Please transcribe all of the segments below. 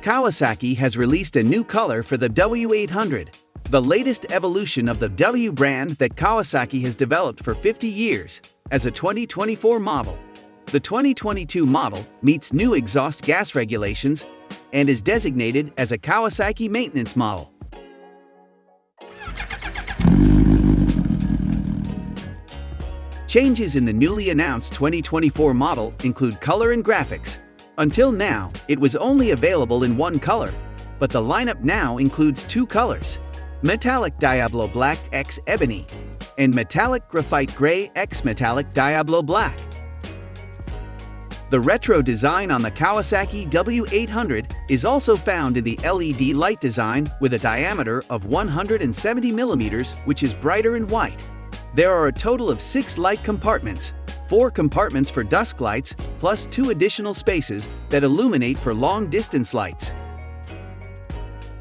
Kawasaki has released a new color for the W800, the latest evolution of the W brand that Kawasaki has developed for 50 years, as a 2024 model. The 2022 model meets new exhaust gas regulations and is designated as a Kawasaki maintenance model. Changes in the newly announced 2024 model include color and graphics. Until now, it was only available in one color, but the lineup now includes two colors: Metallic Diablo Black X Ebony and Metallic Graphite Gray X Metallic Diablo Black. The retro design on the Kawasaki W800 is also found in the LED light design with a diameter of 170 mm, which is brighter in white. There are a total of 6 light compartments, 4 compartments for dusk lights, plus 2 additional spaces that illuminate for long-distance lights.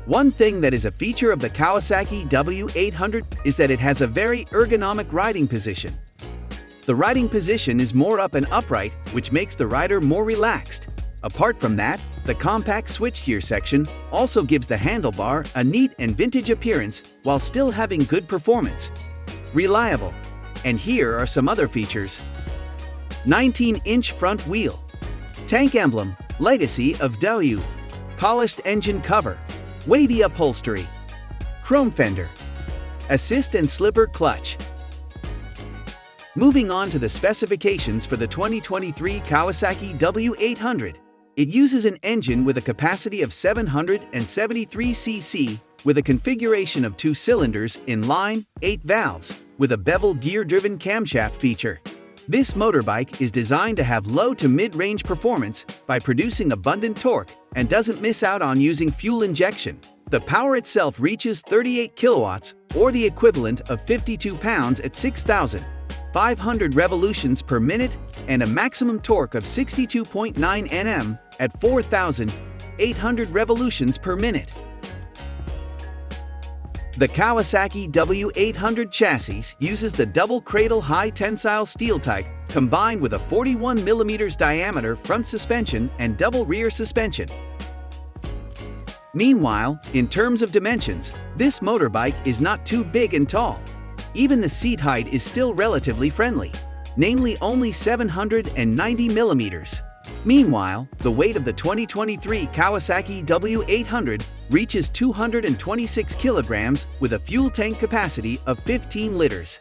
One thing that is a feature of the Kawasaki W800 is that it has a very ergonomic riding position. The riding position is more up and upright, which makes the rider more relaxed. Apart from that, the compact switchgear section also gives the handlebar a neat and vintage appearance while still having good performance. Reliable. And here are some other features. 19-inch front wheel. Tank emblem, legacy of W. Polished engine cover. Wavy upholstery. Chrome fender. Assist and slipper clutch. Moving on to the specifications for the 2023 Kawasaki W800. It uses an engine with a capacity of 773 cc, with a configuration of 2 cylinders in line, 8 valves, with a bevel gear-driven camshaft feature. This motorbike is designed to have low to mid-range performance by producing abundant torque and doesn't miss out on using fuel injection. The power itself reaches 38 kilowatts, or the equivalent of 52 pounds at 6,500 revolutions per minute, and a maximum torque of 62.9 Nm at 4,800 revolutions per minute. The Kawasaki W800 chassis uses the double cradle high tensile steel type combined with a 41 mm diameter front suspension and double rear suspension. Meanwhile, in terms of dimensions, this motorbike is not too big and tall. Even the seat height is still relatively friendly, namely only 790 mm. Meanwhile, the weight of the 2023 Kawasaki W800 reaches 226 kilograms with a fuel tank capacity of 15 liters.